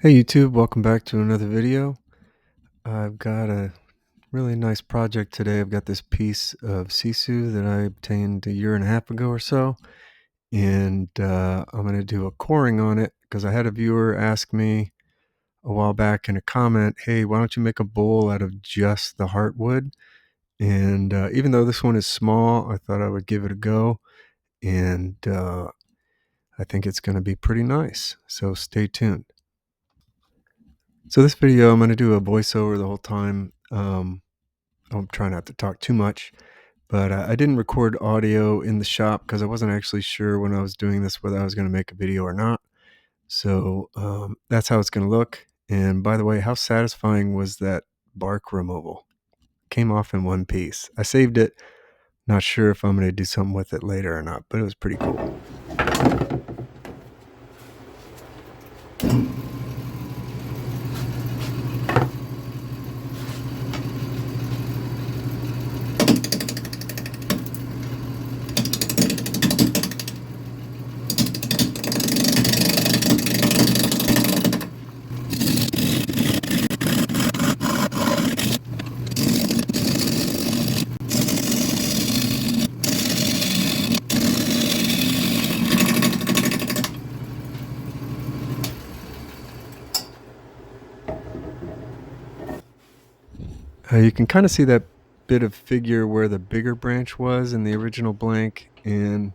Hey YouTube, welcome back to another video. I've got a really nice project today. I've got this piece of Sissoo that I obtained a year and a half ago or so, and I'm going to do a coring on it because I had a viewer ask me a while back in a comment, hey, why don't you make a bowl out of just the heartwood? And even though this one is small, I thought I would give it a go, and I think it's going to be pretty nice, so stay tuned. So this video, I'm going to do a voiceover the whole time. I'll try not to talk too much, but I didn't record audio in the shop because I wasn't actually sure when I was doing this whether I was going to make a video or not. So that's how it's going to look. And by the way, how satisfying was that bark removal? Came off in one piece. I saved it. Not sure if I'm going to do something with it later or not, but it was pretty cool. You can kind of see that bit of figure where the bigger branch was in the original blank, and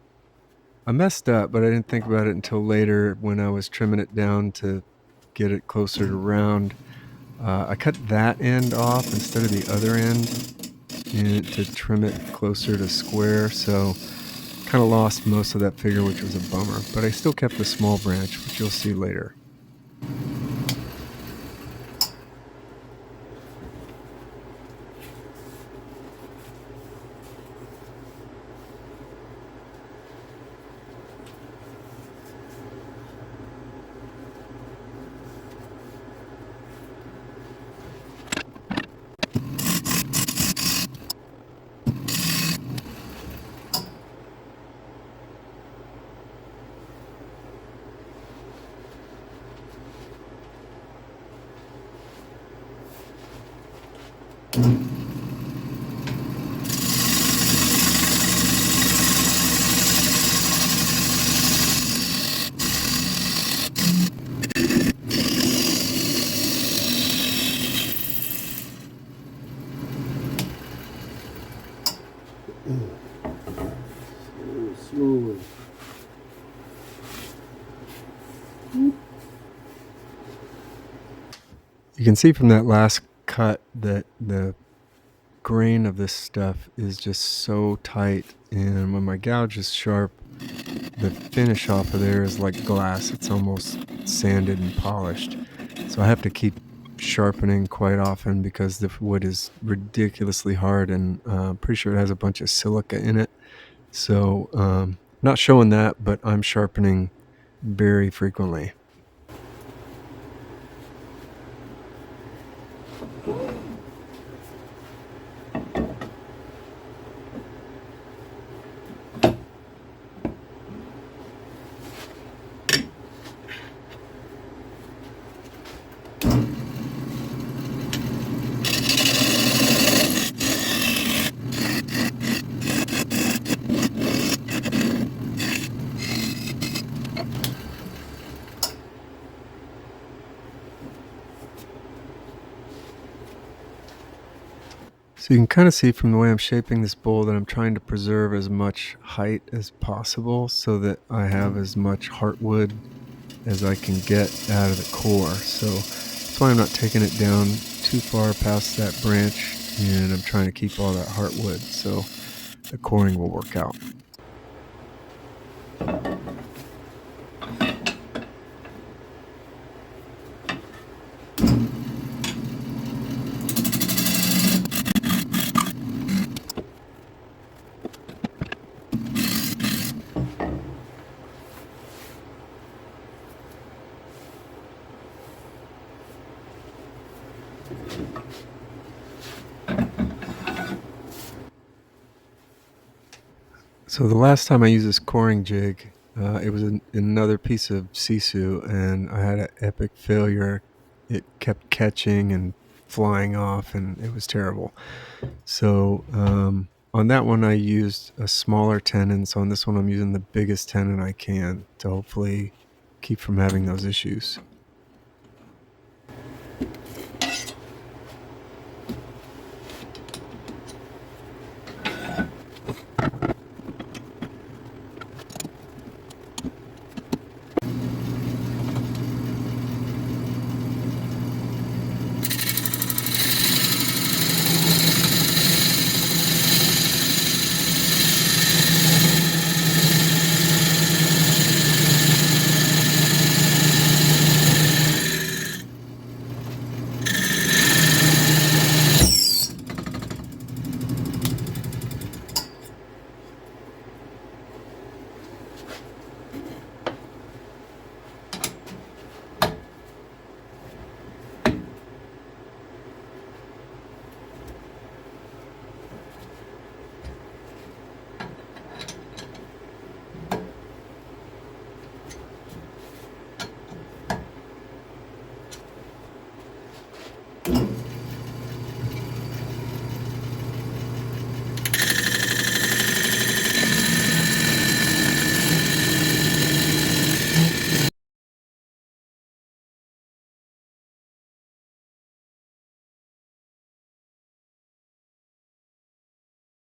I messed up, but I didn't think about it until later when I was trimming it down to get it closer to round. I cut that end off instead of the other end to trim it closer to square, so kind of lost most of that figure, which was a bummer, but I still kept the small branch, which you'll see later. Slowly. You can see from that last cut that the grain of this stuff is just so tight, and when my gouge is sharp, the finish off of there is like glass. It's almost sanded and polished. So I have to keep sharpening quite often because the wood is ridiculously hard, and I'm pretty sure it has a bunch of silica in it. So not showing that, but I'm sharpening very frequently. So you can kind of see from the way I'm shaping this bowl that I'm trying to preserve as much height as possible so that I have as much heartwood as I can get out of the core. So that's why I'm not taking it down too far past that branch, and I'm trying to keep all that heartwood so the coring will work out. So the last time I used this coring jig, It was another piece of sisu, and I had an epic failure. It kept catching and flying off, and it was terrible. So on that one, I used a smaller tenon. So on this one, I'm using the biggest tenon I can to hopefully keep from having those issues.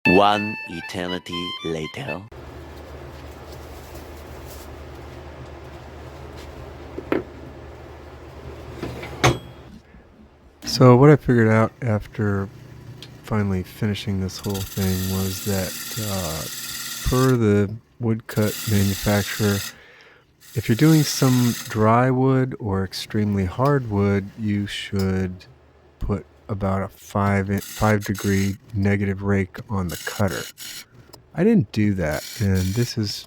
One eternity later. So what I figured out after finally finishing this whole thing was that per the woodcut manufacturer, if you're doing some dry wood or extremely hard wood, you should put about a 5 degree negative rake on the cutter. I didn't do that, and this is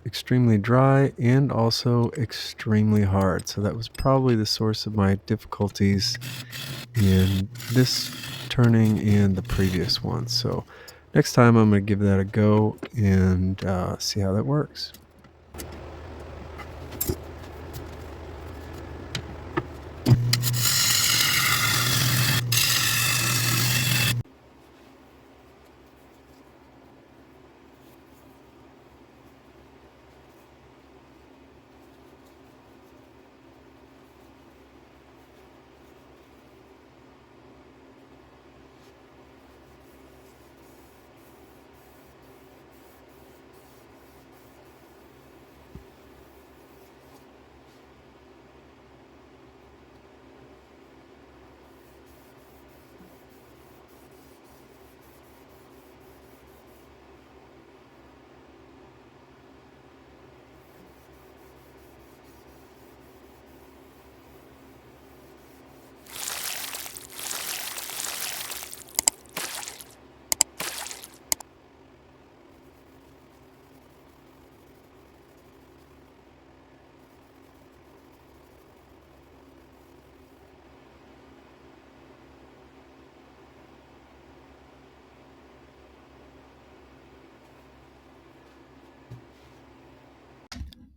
extremely dry and also extremely hard. So that was probably the source of my difficulties in this turning and the previous one. So next time I'm going to give that a go and see how that works.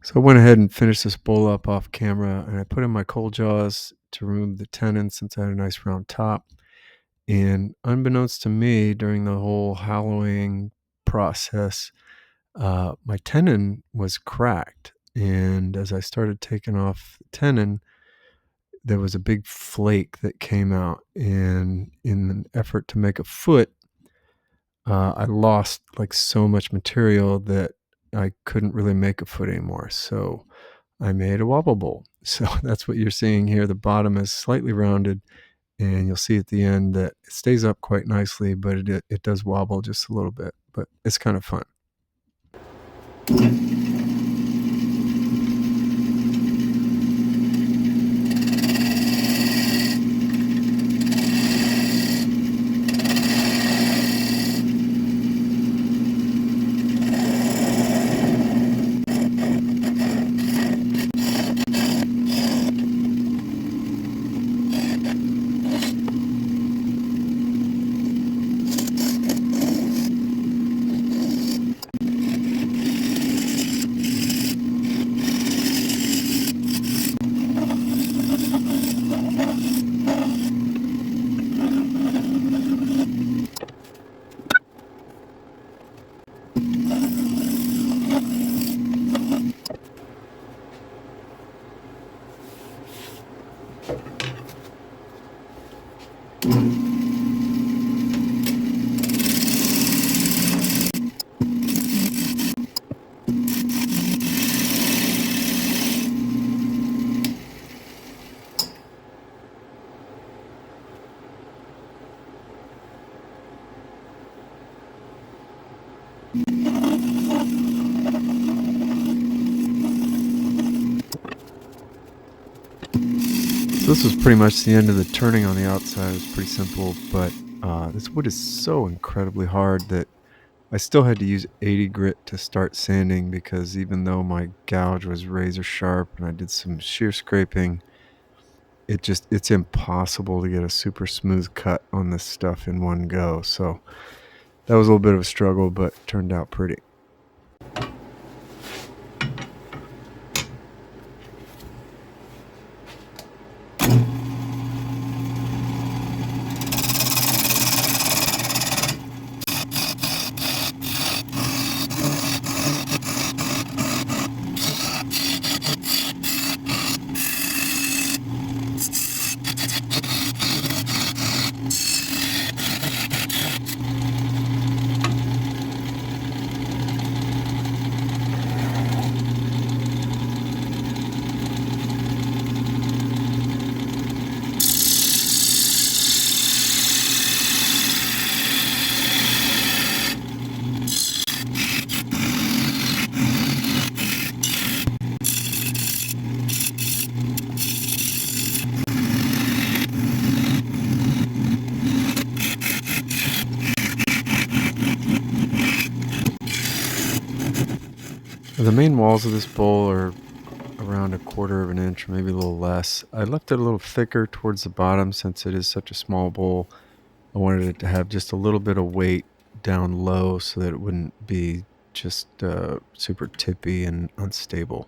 So I went ahead and finished this bowl up off camera, and I put in my cold jaws to remove the tenon since I had a nice round top. And unbeknownst to me, during the whole hollowing process, my tenon was cracked. And as I started taking off the tenon, there was a big flake that came out. And in an effort to make a foot, I lost like so much material that I couldn't really make a foot anymore. So I made a wobble bowl. So that's what you're seeing here. The bottom is slightly rounded, and you'll see at the end that it stays up quite nicely, but it does wobble just a little bit, but it's kind of fun. So this was pretty much the end of the turning on the outside. It was pretty simple, but this wood is so incredibly hard that I still had to use 80 grit to start sanding, because even though my gouge was razor sharp and I did some shear scraping, it's impossible to get a super smooth cut on this stuff in one go. So that was a little bit of a struggle, but it turned out pretty. The main walls of this bowl are around 1/4 of an inch, or maybe a little less. I left it a little thicker towards the bottom since it is such a small bowl. I wanted it to have just a little bit of weight down low so that it wouldn't be just super tippy and unstable.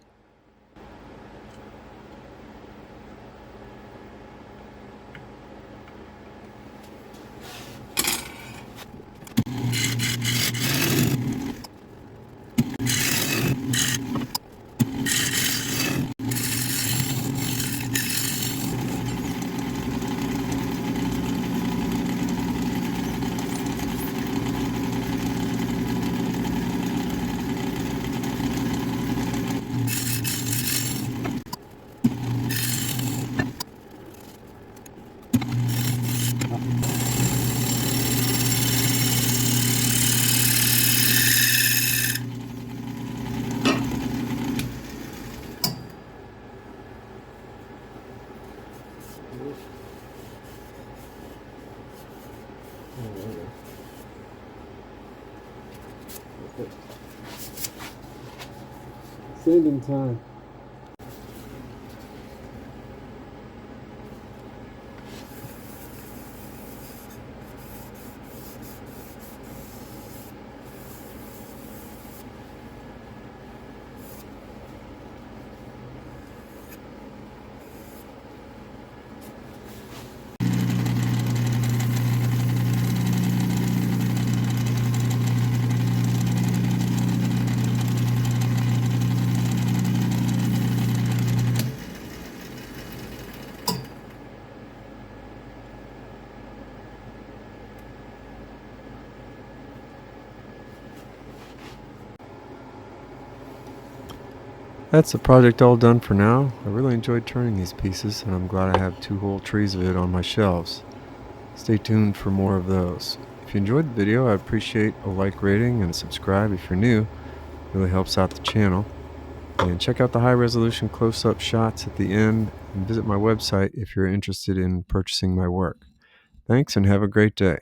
Sanding time. That's the project all done for now. I really enjoyed turning these pieces, and I'm glad I have 2 whole trees of it on my shelves. Stay tuned for more of those. If you enjoyed the video, I'd appreciate a like rating and a subscribe if you're new. It really helps out the channel. And check out the high resolution close-up shots at the end, and visit my website if you're interested in purchasing my work. Thanks, and have a great day.